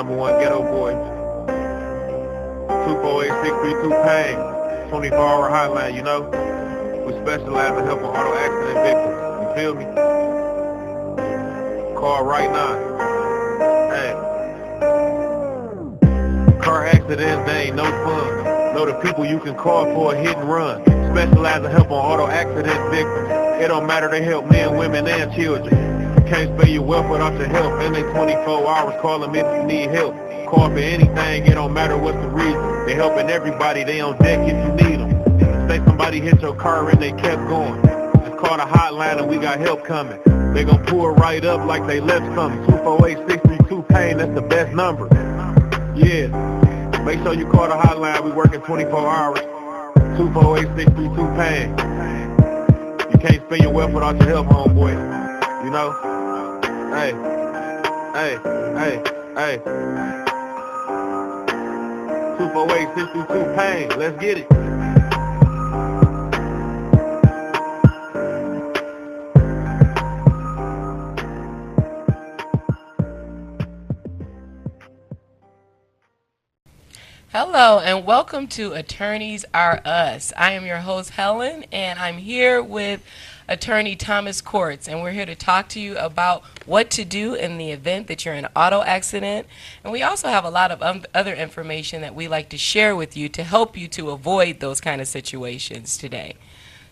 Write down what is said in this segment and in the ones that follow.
Number one ghetto boy. 248-632-PAIN. 24-hour hotline, you know? We specialize in helping auto accident victims. You feel me? Call right now. Hey. Car accidents, they ain't no fun. Know the people you can call for a hit and run. Specialize in helping auto accident victims. It don't matter, they help men, women, and children. Can't spare your wealth without your help. And they 24 hours, call them if you need help. Call for anything, it don't matter what's the reason. They helping everybody, they on deck if you need them. Say somebody hit your car and they kept going. Just call the hotline and we got help coming. They gon' pull right up like they left something. 248-632-PAIN, that's the best number. Yeah, make sure you call the hotline, we working 24 hours. 248-632-PAIN. You can't spend your wealth without your help, homeboy. You know? Hey, hey, hey, hey. 248-632-PAIN, let's get it. Hello and welcome to Atorneys R Us. I am your host Helen and I'm here with attorney Thomas Courts, and we're here to talk to you about what to do in the event that you're in an auto accident. And we also have a lot of other information that we like to share with you to help you to avoid those kind of situations today.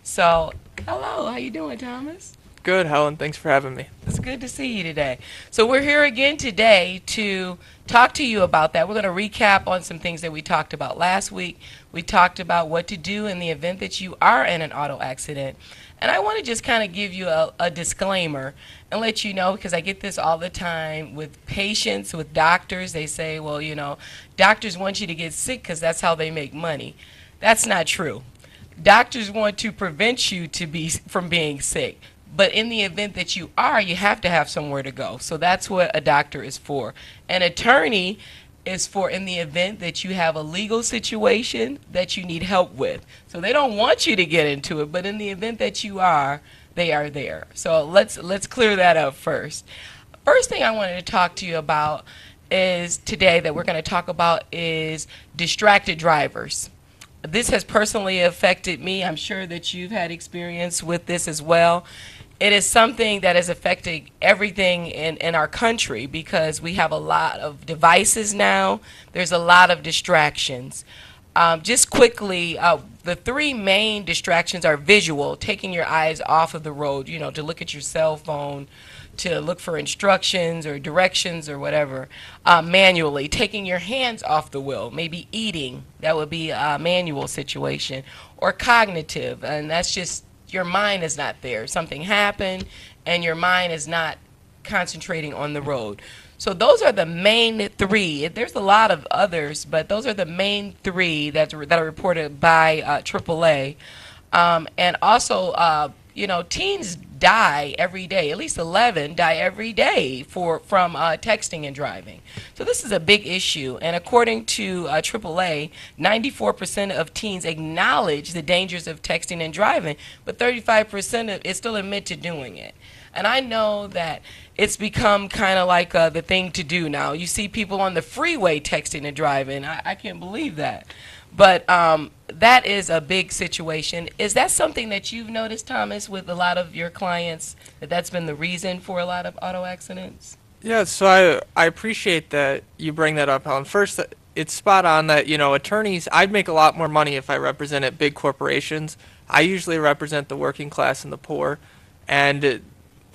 So, hello, how you doing, Thomas? Good, Helen. Thanks for having me. It's good to see you today. So we're here again today to talk to you about that. We're going to recap on some things that we talked about last week. We talked about what to do in the event that you are in an auto accident. And I want to just kind of give you a disclaimer and let you know, because I get this all the time with patients, with doctors. They say, well, you know, doctors want you to get sick because that's how they make money. That's not true. Doctors want to prevent you from being sick. But in the event that you are, you have to have somewhere to go. So that's what a doctor is for. An attorney is for in the event that you have a legal situation that you need help with. So they don't want you to get into it, but in the event that you are, they are there. So let's clear that up first. First thing I wanted to talk to you about is today that we're going to talk about is distracted drivers. This has personally affected me. I'm sure that you've had experience with this as well. It is something that is affecting everything in our country because we have a lot of devices now. There's a lot of distractions. Just quickly, the three main distractions are visual, taking your eyes off of the road, you know, to look at your cell phone, to look for instructions or directions or whatever. Manually, taking your hands off the wheel, maybe eating, that would be a manual situation. Or cognitive, and that's just your mind is not there. Something happened and your mind is not concentrating on the road. So those are the main three. There's a lot of others, but those are the main three that are reported by AAA. And also, you know, teens die every day. At least 11 die every day from texting and driving. So this is a big issue. And according to AAA, 94% of teens acknowledge the dangers of texting and driving, but 35% is still admit to doing it. And I know that it's become kind of like the thing to do now. You see people on the freeway texting and driving. I can't believe that. But that is a big situation. Is that something that you've noticed, Thomas, with a lot of your clients, that that's been the reason for a lot of auto accidents? Yeah, so I appreciate that you bring that up, Helen. First, it's spot on that, you know, attorneys, I'd make a lot more money if I represented big corporations. I usually represent the working class and the poor, and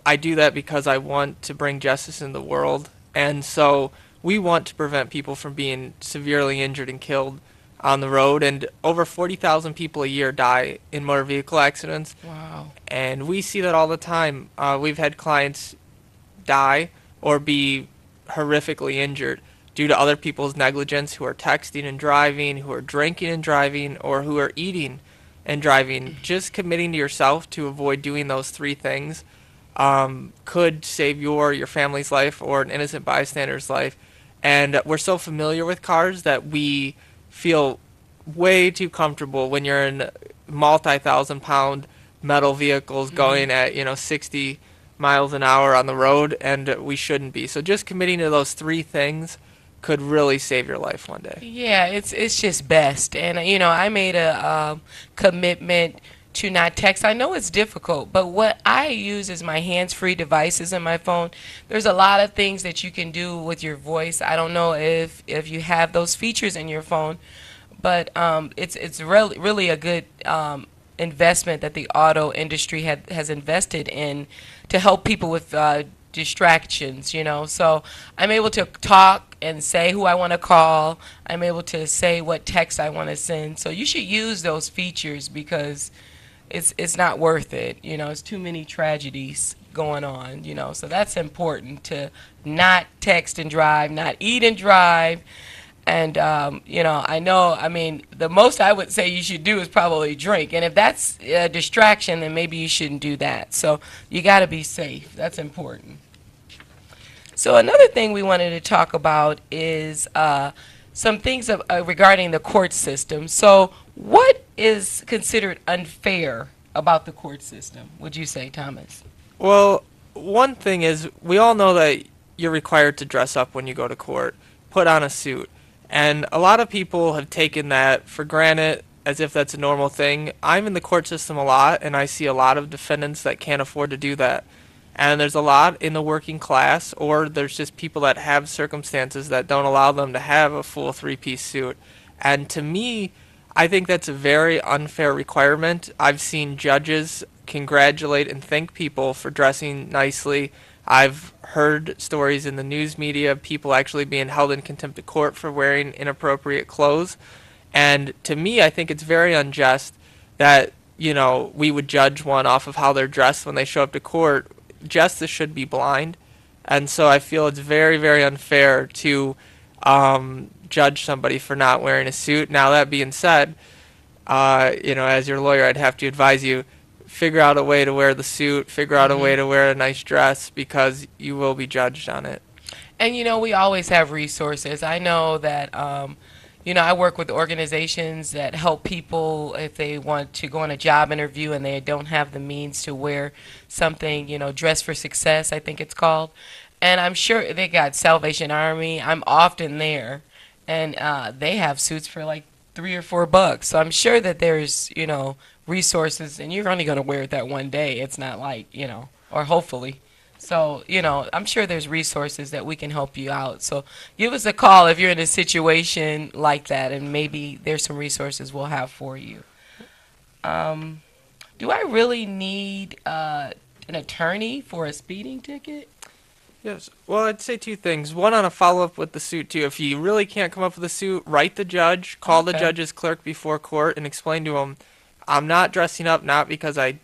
I do that because I want to bring justice in the world. And so we want to prevent people from being severely injured and killed on the road, and over 40,000 people a year die in motor vehicle accidents. Wow. And we see that all the time. We've had clients die or be horrifically injured due to other people's negligence, who are texting and driving, who are drinking and driving, or who are eating and driving. Just committing to yourself to avoid doing those three things could save your family's life or an innocent bystander's life. And we're so familiar with cars that we feel way too comfortable when you're in multi-thousand-pound metal vehicles going at 60 miles an hour on the road, and we shouldn't be. So just committing to those three things could really save your life one day. Yeah, it's just best. And I made a commitment to not text. I know it's difficult, but what I use is my hands-free devices in my phone. There's a lot of things that you can do with your voice. I don't know if you have those features in your phone, but it's really a good investment that the auto industry has invested in to help people with distractions. So I'm able to talk and say who I want to call. I'm able to say what text I want to send. So you should use those features because it's not worth it. It's too many tragedies going on. So that's important, to not text and drive, not eat and drive. And I mean, the most I would say you should do is probably drink. And if that's a distraction, then maybe you shouldn't do that. So you got to be safe. That's important. So another thing we wanted to talk about is some things regarding the court system. So what is considered unfair about the court system, would you say, Thomas? Well, one thing is, we all know that you're required to dress up when you go to court, put on a suit. And a lot of people have taken that for granted as if that's a normal thing. I'm in the court system a lot, and I see a lot of defendants that can't afford to do that. And there's a lot in the working class, or there's just people that have circumstances that don't allow them to have a full three-piece suit. And to me, I think that's a very unfair requirement. I've seen judges congratulate and thank people for dressing nicely. I've heard stories in the news media of people actually being held in contempt of court for wearing inappropriate clothes. And to me, I think it's very unjust that, we would judge one off of how they're dressed when they show up to court. Justice should be blind. And so I feel it's very, very unfair to judge somebody for not wearing a suit. Now, that being said, as your lawyer, I'd have to advise you, figure out a way to wear the suit, figure out a way to wear a nice dress, because you will be judged on it. And we always have resources. I know that I work with organizations that help people if they want to go on a job interview and they don't have the means to wear something, dress for success, I think it's called. And I'm sure they got Salvation Army. I'm often there, and they have suits for like $3 or $4. So I'm sure that there's, resources, and you're only going to wear it that one day. It's not like, or hopefully. So, I'm sure there's resources that we can help you out. So give us a call if you're in a situation like that, and maybe there's some resources we'll have for you. Do I really need an attorney for a speeding ticket? Yes. Well, I'd say two things. One, on a follow-up with the suit, too. If you really can't come up with a suit, write the judge, call the judge's clerk before court, and explain to him, I'm not dressing up not because I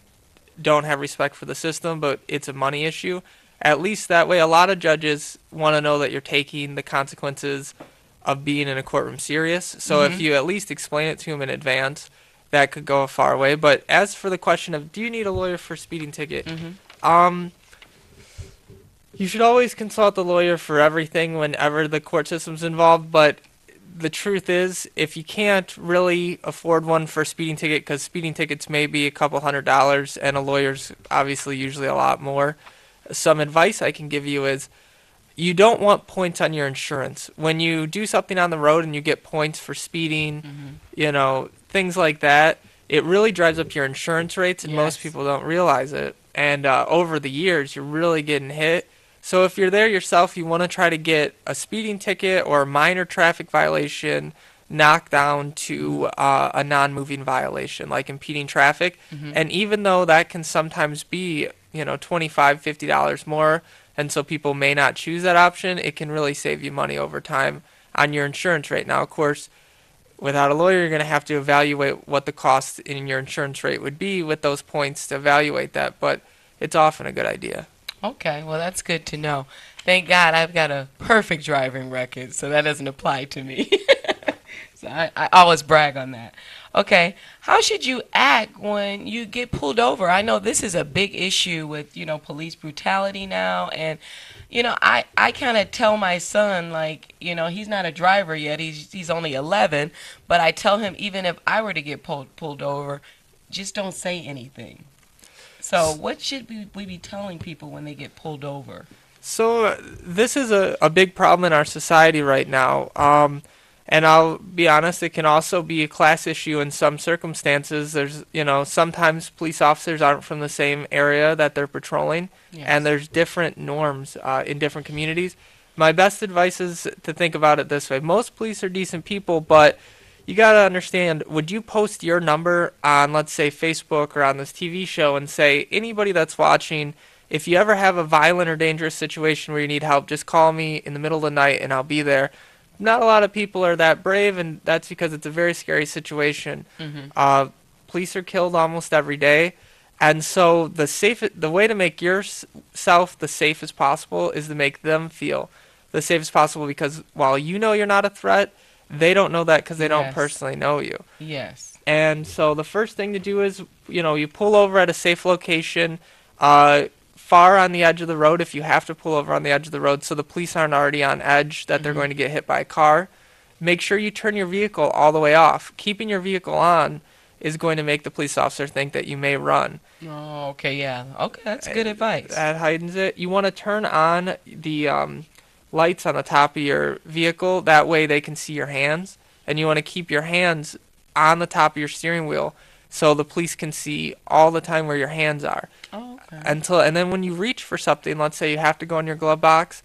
don't have respect for the system, but it's a money issue. At least that way, a lot of judges want to know that you're taking the consequences of being in a courtroom serious. So if you at least explain it to them in advance, that could go a far way. But as for the question of, do you need a lawyer for a speeding ticket? You should always consult the lawyer for everything whenever the court system's involved, but the truth is, if you can't really afford one for a speeding ticket, because speeding tickets may be a couple $100 and a lawyer's obviously usually a lot more, some advice I can give you is, you don't want points on your insurance. When you do something on the road and you get points for speeding, things like that, it really drives up your insurance rates, and most people don't realize it. And over the years, you're really getting hit. So if you're there yourself, you want to try to get a speeding ticket or a minor traffic violation knocked down to a non-moving violation, like impeding traffic. And even though that can sometimes be, $25, $50 more, and so people may not choose that option, it can really save you money over time on your insurance rate. Now, of course, without a lawyer, you're going to have to evaluate what the cost in your insurance rate would be with those points to evaluate that, but it's often a good idea. Okay, well, that's good to know. Thank God I've got a perfect driving record, so that doesn't apply to me. So I always brag on that. Okay, how should you act when you get pulled over? I know this is a big issue with, police brutality now. And, I kind of tell my son, like, he's not a driver yet. He's only 11. But I tell him, even if I were to get pulled over, just don't say anything. So what should we be telling people when they get pulled over? So this is a big problem in our society right now. And I'll be honest, it can also be a class issue in some circumstances. There's, sometimes police officers aren't from the same area that they're patrolling, and Yes. there's different norms in different communities. My best advice is to think about it this way. Most police are decent people, but you got to understand, would you post your number on, let's say, Facebook or on this TV show and say, anybody that's watching, if you ever have a violent or dangerous situation where you need help, just call me in the middle of the night and I'll be there. Not a lot of people are that brave, and that's because it's a very scary situation. Mhm. Police are killed almost every day, and so the way to make yourself the safest possible is to make them feel the safest possible. Because while you know you're not a threat, they don't know that because they don't Yes. personally know you. Yes. And so the first thing to do is, you pull over at a safe location, uh, far on the edge of the road if you have to pull over on the edge of the road so the police aren't already on edge that they're Mhm. going to get hit by a car. Make sure you turn your vehicle all the way off. Keeping your vehicle on is going to make the police officer think that you may run. Oh, okay, yeah. Okay, that's good advice. That heightens it. You want to turn on the lights on the top of your vehicle. That way they can see your hands. And you want to keep your hands on the top of your steering wheel so the police can see all the time where your hands are. Oh, okay. And then when you reach for something, let's say you have to go in your glove box,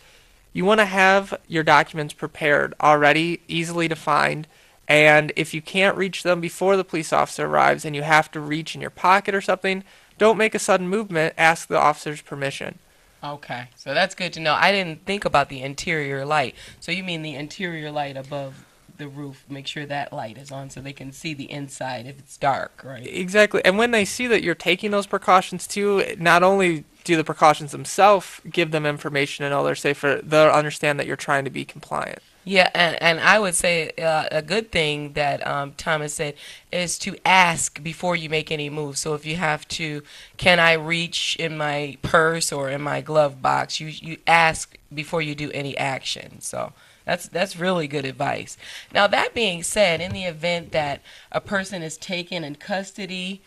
you want to have your documents prepared already, easily to find. And if you can't reach them before the police officer arrives and you have to reach in your pocket or something, don't make a sudden movement. Ask the officer's permission. Okay, so that's good to know. I didn't think about the interior light. So you mean the interior light above the roof? Make sure that light is on so they can see the inside if it's dark, right? Exactly. And when they see that you're taking those precautions too, not only do the precautions themselves give them information and know they're safer, they'll understand that you're trying to be compliant. Yeah, and I would say a good thing that Thomas said is to ask before you make any moves. So if you have to, can I reach in my purse or in my glove box? You ask before you do any action. So that's really good advice. Now that being said, in the event that a person is taken in custody,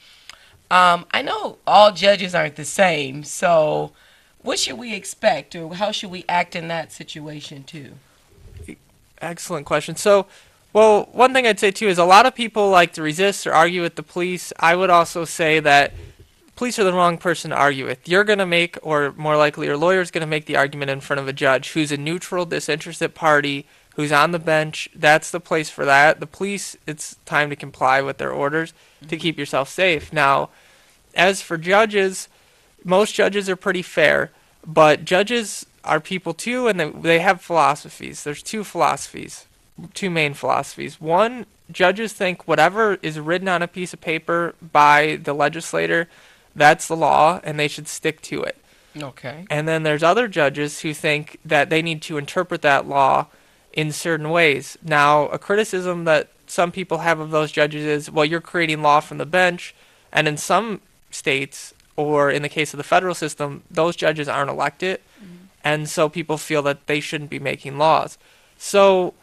I know all judges aren't the same. So what should we expect, or how should we act in that situation too? Excellent question. So, well, one thing I'd say too is a lot of people like to resist or argue with the police. I would also say that police are the wrong person to argue with. You're going to make, or more likely your lawyer's going to make the argument in front of a judge who's a neutral, disinterested party, who's on the bench. That's the place for that. The police, it's time to comply with their orders to keep yourself safe. Now, as for judges, most judges are pretty fair, but judges are people too, and they have philosophies. There's two main philosophies. One, judges think whatever is written on a piece of paper by the legislator, that's the law, and they should stick to it. Okay. And then there's other judges who think that they need to interpret that law in certain ways. Now, a criticism that some people have of those judges is, well, you're creating law from the bench, and in some states, or in the case of the federal system, those judges aren't elected, and so people feel that they shouldn't be making laws. So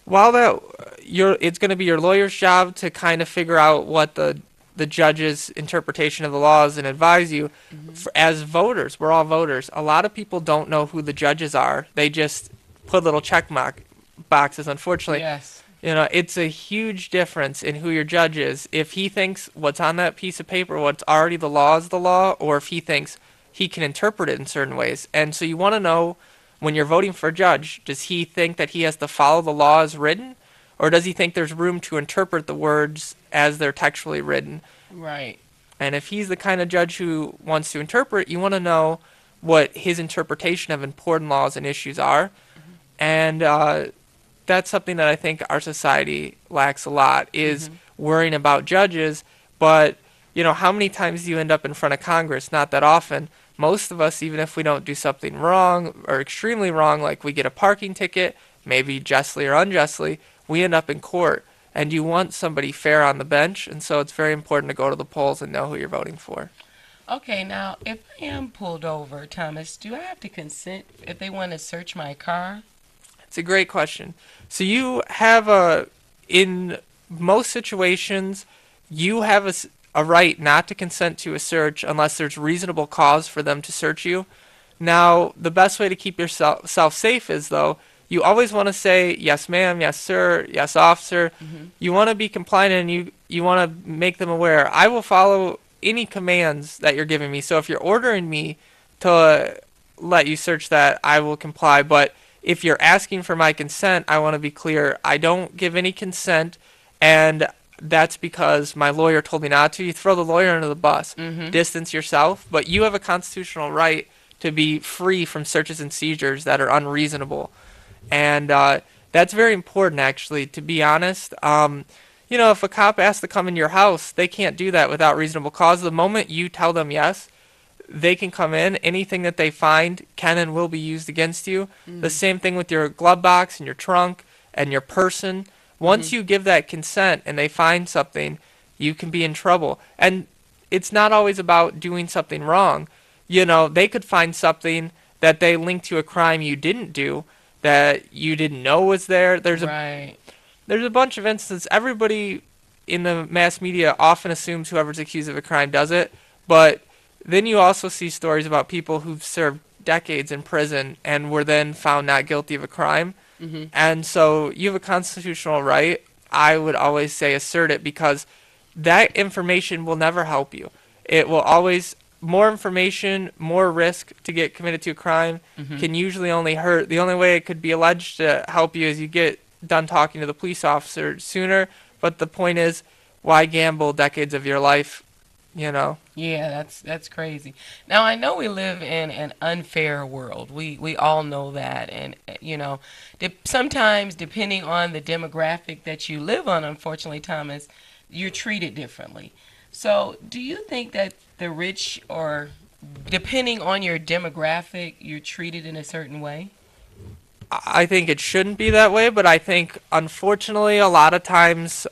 while it's going to be your lawyer's job to kind of figure out what the judge's interpretation of the law is and advise you, as voters, we're all voters. A lot of people don't know who the judges are. They just put little check mark boxes, unfortunately. Yes. It's a huge difference in who your judge is. If he thinks what's on that piece of paper, what's already the law is the law, or if he thinks he can interpret it in certain ways. And so you want to know, when you're voting for a judge, does he think that he has to follow the law as written, or does he think there's room to interpret the words as they're textually written? Right. And if he's the kind of judge who wants to interpret, you want to know what his interpretation of important laws and issues are. And that's something that I think our society lacks a lot, is worrying about judges. But, how many times do you end up in front of Congress? Not that often. Most of us, even if we don't do something wrong or extremely wrong, like we get a parking ticket, maybe justly or unjustly, we end up in court. And you want somebody fair on the bench, and so it's very important to go to the polls and know who you're voting for. Okay, now, if I am pulled over, Thomas, do I have to consent if they want to search my car? It's a great question. So you have in most situations, you have a right not to consent to a search unless there's reasonable cause for them to search you. Now, the best way to keep yourself safe is, though, you always want to say, yes, ma'am, yes, sir, yes, officer. Hmm. You want to be compliant, and you want to make them aware. I will follow any commands that you're giving me. So if you're ordering me to let you search that, I will comply. But if you're asking for my consent, I want to be clear. I don't give any consent, and that's because my lawyer told me not to. You throw the lawyer under the bus. Hmm. Distance yourself, but you have a constitutional right to be free from searches and seizures that are unreasonable. And that's very important, actually, to be honest. If a cop asks to come in your house, they can't do that without reasonable cause. The moment you tell them yes, they can come in. Anything that they find can and will be used against you. The same thing with your glove box and your trunk and your person. Once you give that consent and they find something, you can be in trouble. And it's not always about doing something wrong. They could find something that they link to a crime you didn't do, that you didn't know was there. Right. There's a bunch of instances. Everybody in the mass media often assumes whoever's accused of a crime does it, but then you also see stories about people who've served decades in prison and were then found not guilty of a crime. Hmm. And so you have a constitutional right. I would always say assert it, because that information will never help you. It will always, more information, more risk to get committed to a crime can usually only hurt. The only way it could be alleged to help you is you get done talking to the police officer sooner. But the point is, why gamble decades of your life, Yeah, that's crazy. Now I know we live in an unfair world. We all know that, and sometimes depending on the demographic that you live on, unfortunately, Thomas, you're treated differently. So, do you think that the rich, or depending on your demographic, you're treated in a certain way? I think it shouldn't be that way, but I think, unfortunately, a lot of times,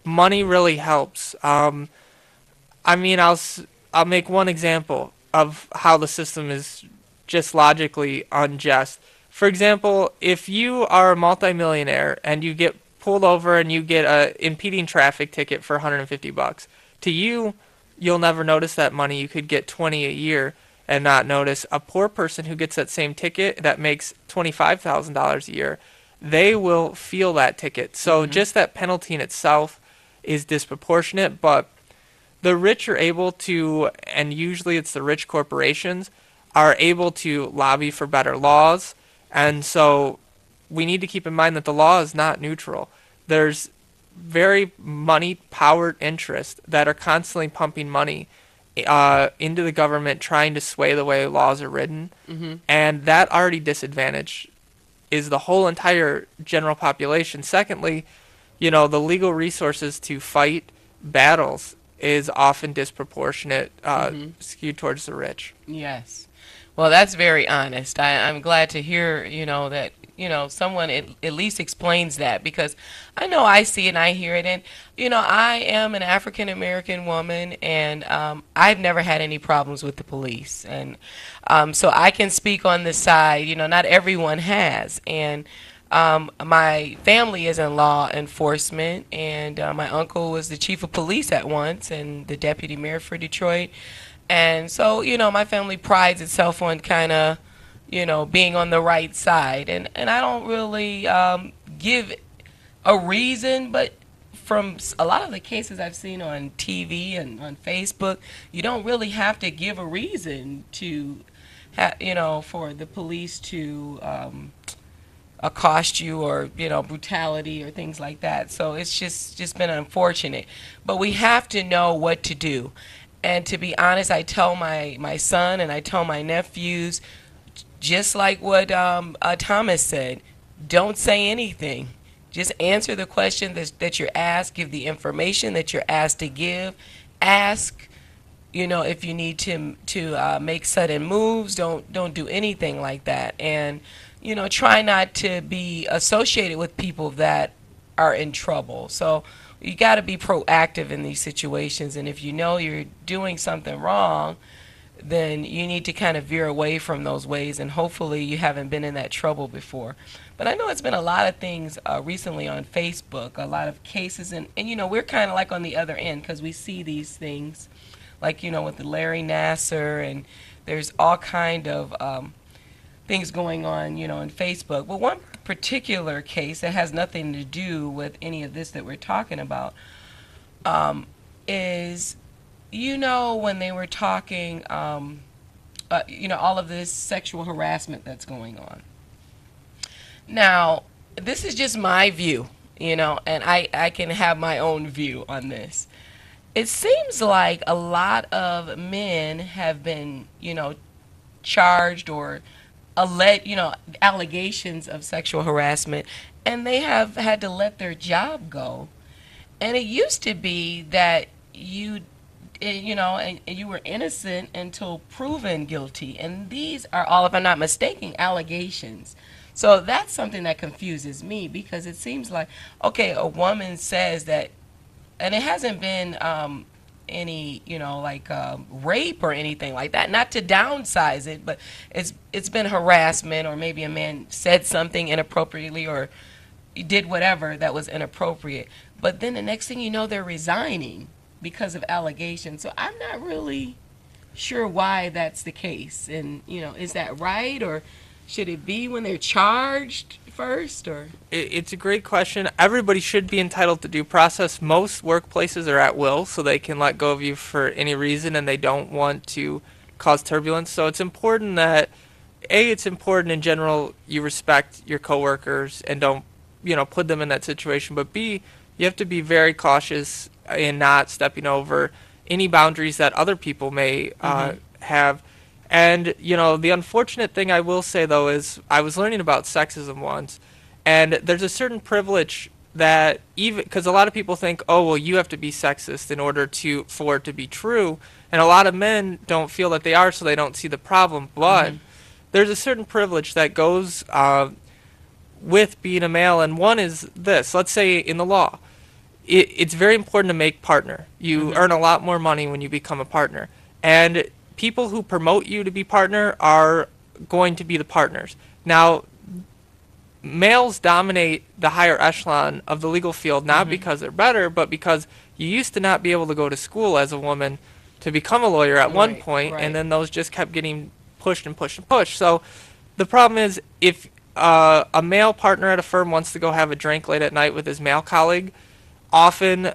money really helps. I mean, I'll make one example of how the system is just logically unjust. For example, if you are a multimillionaire and you get pulled over and you get a impeding traffic ticket for $150, to you, you'll never notice that money. You could get 20 a year and not notice. A poor person who gets that same ticket that makes $25,000 a year, they will feel that ticket. So just that penalty in itself is disproportionate, but the rich are able to, and usually it's the rich corporations, are able to lobby for better laws. And so we need to keep in mind that the law is not neutral. There's very money-powered interests that are constantly pumping money into the government, trying to sway the way laws are written. And that already disadvantage is the whole entire general population. Secondly, the legal resources to fight battles is often disproportionate, skewed towards the rich. Yes. Well, that's very honest. I'm glad to hear, that, someone at least explains that, because I know I see it and I hear it. And, I am an African American woman, and I've never had any problems with the police. And so I can speak on this side, not everyone has. And my family is in law enforcement, and my uncle was the chief of police at once and the deputy mayor for Detroit. And so, my family prides itself on kind of, being on the right side. And I don't really give a reason, but from a lot of the cases I've seen on TV and on Facebook, you don't really have to give a reason to, for the police to accost you, or brutality or things like that. So it's just been unfortunate, but we have to know what to do. And to be honest, I tell my son and I tell my nephews, just like what Thomas said, don't say anything. Just answer the question that you're asked. Give the information that you're asked to give. Ask, if you need to make sudden moves. Don't do anything like that. And try not to be associated with people that are in trouble. So you got to be proactive in these situations. And if you know you're doing something wrong, then you need to kind of veer away from those ways. And hopefully you haven't been in that trouble before. But I know it's been a lot of things recently on Facebook, a lot of cases. And we're kind of like on the other end, because we see these things like, with the Larry Nasser and There's all kind of things going on, in Facebook. But one particular case that has nothing to do with any of this that we're talking about is, when they were talking, all of this sexual harassment that's going on. Now, this is just my view, and I can have my own view on this. It seems like a lot of men have been, charged or allegations of sexual harassment, and they have had to let their job go. And it used to be that and you were innocent until proven guilty. And these are all, if I'm not mistaken, allegations. So that's something that confuses me, because it seems like, okay, a woman says that, and it hasn't been any, rape or anything like that. Not to downsize it, but it's been harassment, or maybe a man said something inappropriately or did whatever that was inappropriate. But then the next thing you know, they're resigning because of allegations. So I'm not really sure why that's the case. And, is that right, or should it be when they're charged first? Or It's a great question. Everybody should be entitled to due process. Most workplaces are at will, so they can let go of you for any reason, and they don't want to cause turbulence. So it's important that, it's important in general you respect your coworkers and don't, put them in that situation. But B, you have to be very cautious in not stepping over any boundaries that other people may have. And, the unfortunate thing I will say, though, is I was learning about sexism once, and there's a certain privilege that, even because a lot of people think, oh, well, you have to be sexist in order for it to be true, and a lot of men don't feel that they are, so they don't see the problem. But there's a certain privilege that goes with being a male, and one is this. Let's say in the law, it's very important to make partner. You earn a lot more money when you become a partner, and people who promote you to be partner are going to be the partners. Now, males dominate the higher echelon of the legal field, not because they're better, but because you used to not be able to go to school as a woman to become a lawyer at one point, and then those just kept getting pushed and pushed and pushed. So the problem is, if a male partner at a firm wants to go have a drink late at night with his male colleague, often,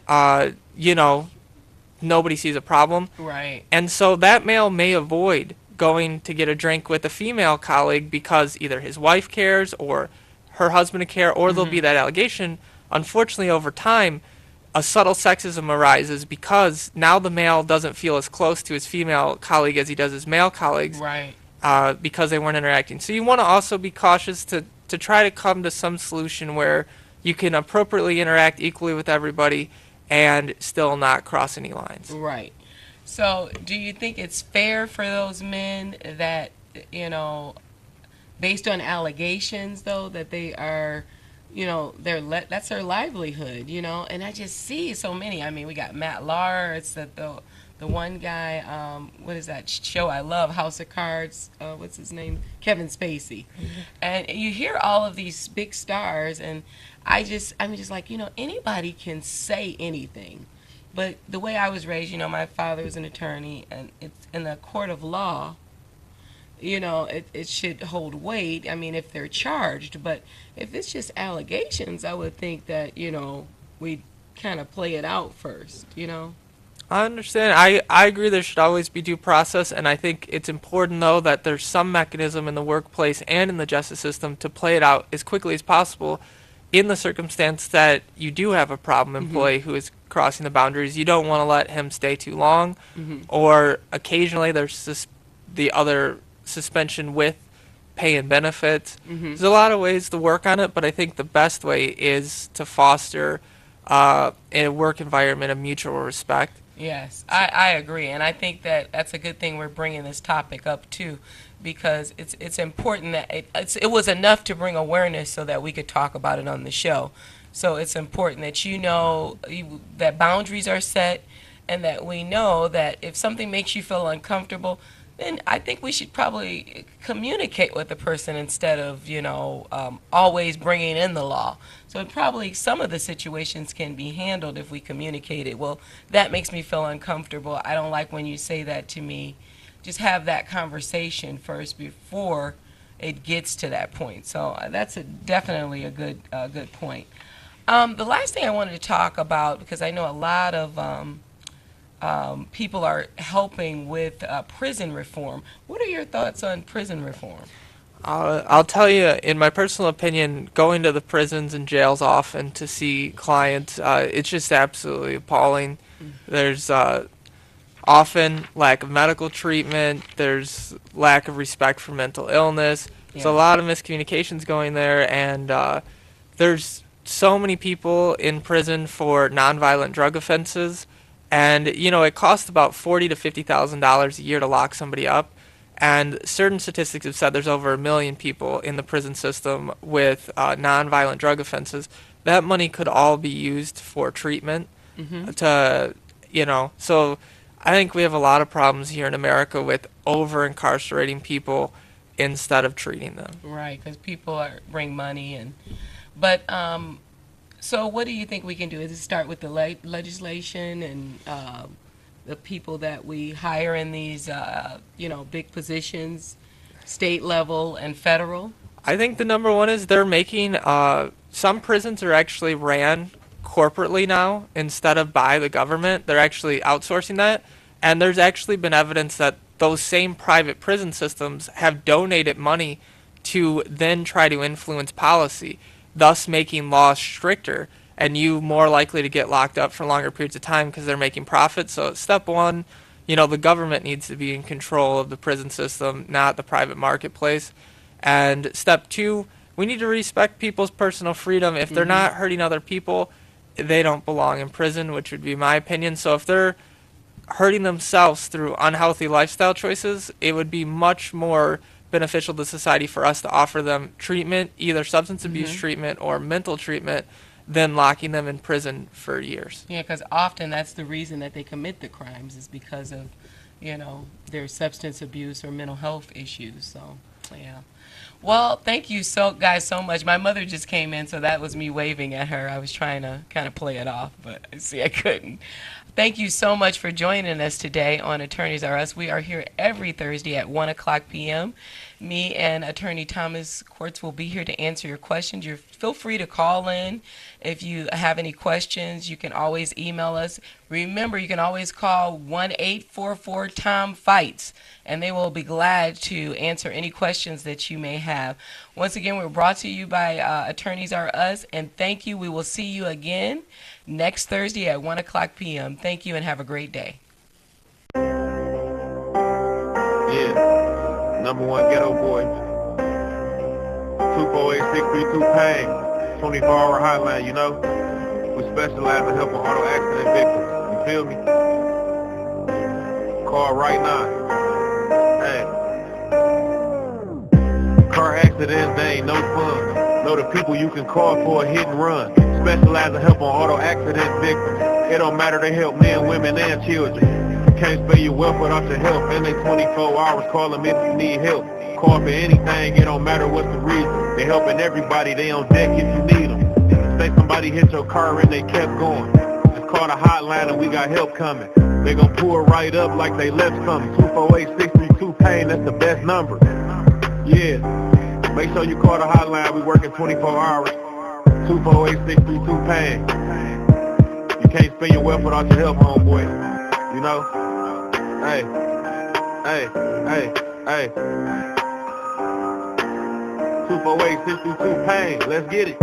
nobody sees a problem. Right. And so that male may avoid going to get a drink with a female colleague because either his wife cares or her husband will care, or there'll be that allegation. Unfortunately, over time, a subtle sexism arises because now the male doesn't feel as close to his female colleague as he does his male colleagues. Right. Because they weren't interacting. So you want to also be cautious to try to come to some solution where you can appropriately interact equally with everybody and still not cross any lines. Right. So do you think it's fair for those men that, based on allegations, though, that they are, that's their livelihood, And I just see so many. I mean, we got Matt Lauer. It's the one guy, what is that show I love, House of Cards, what's his name? Kevin Spacey. And you hear all of these big stars, and I'm just like, anybody can say anything. But the way I was raised, my father was an attorney, and it's in the court of law, it should hold weight, if they're charged. But if it's just allegations, I would think that, we kind of play it out first, I understand. I agree there should always be due process, and I think it's important, though, that there's some mechanism in the workplace and in the justice system to play it out as quickly as possible in the circumstance that you do have a problem employee who is crossing the boundaries. You don't want to let him stay too long, or occasionally there's the other suspension with pay and benefits. There's a lot of ways to work on it, but I think the best way is to foster a work environment of mutual respect. Yes, I agree, and I think that that's a good thing we're bringing this topic up too, because it's important that it was enough to bring awareness so that we could talk about it on the show. So it's important that that boundaries are set, and that we know that if something makes you feel uncomfortable, then I think we should probably communicate with the person instead of, always bringing in the law. So probably some of the situations can be handled if we communicate it. Well, that makes me feel uncomfortable. I don't like when you say that to me. just have that conversation first before it gets to that point. So that's definitely a good point. The last thing I wanted to talk about, because I know a lot of people are helping with prison reform. What are your thoughts on prison reform? I'll tell you, in my personal opinion, going to the prisons and jails often to see clients, it's just absolutely appalling. There's often lack of medical treatment. There's lack of respect for mental illness. There's a Yeah. lot of miscommunications going there, and there's so many people in prison for nonviolent drug offenses, and it costs about $40,000 to $50,000 a year to lock somebody up. And certain statistics have said there's over 1 million people in the prison system with nonviolent drug offenses. That money could all be used for treatment. To so I think we have a lot of problems here in America with over incarcerating people instead of treating them. Right, because bring money but so what do you think we can do? Is it start with the legislation and the people that we hire in these big positions, state level and federal? I think the number one is they're making some prisons are actually ran corporately now instead of by the government. They're actually outsourcing that, and there's actually been evidence that those same private prison systems have donated money to then try to influence policy, thus making laws stricter and you more likely to get locked up for longer periods of time because they're making profits. So step one, the government needs to be in control of the prison system, not the private marketplace. And step two, we need to respect people's personal freedom. If they're not hurting other people, they don't belong in prison, which would be my opinion. So if they're hurting themselves through unhealthy lifestyle choices, it would be much more beneficial to society for us to offer them treatment, either substance abuse treatment or mental treatment, than locking them in prison for years. Yeah, because often that's the reason that they commit the crimes is because of, their substance abuse or mental health issues. So, yeah. Well, thank you guys so much. My mother just came in, so that was me waving at her. I was trying to kind of play it off, but see, I couldn't. Thank you so much for joining us today on Atorneys R Us. We are here every Thursday at 1 o'clock p.m. Me and Attorney Thomas Quartz will be here to answer your questions. Feel free to call in if you have any questions. You can always email us. Remember, you can always call 1-844-TOM-FIGHTS, and they will be glad to answer any questions that you may have. Once again, we're brought to you by Atorneys R Us, and thank you. We will see you again next Thursday at 1 o'clock p.m. Thank you and have a great day. Yeah, number one ghetto boy. 248-632-PAIN, 24-hour hotline, We specialize in helping auto accident victims. You feel me? Call right now. Hey. Car accidents, they ain't no fun. Know the people you can call for a hit and run. Specialize in helping auto accident victims. It don't matter, they help men, women, and children. Can't spare your wealth without your help. And they 24 hours calling me if you need help. Call for anything, it don't matter what's the reason. They helping everybody, they on deck if you need them. Say somebody hit your car and they kept going. Just call the hotline and we got help coming. They gon' pull right up like they left something. 248-632-PAIN, that's the best number. Yeah, make sure you call the hotline, we working 24 hours. 248-632-PAIN. You can't spend your wealth without your help, homeboy. Hey. 248-632-PAIN, let's get it.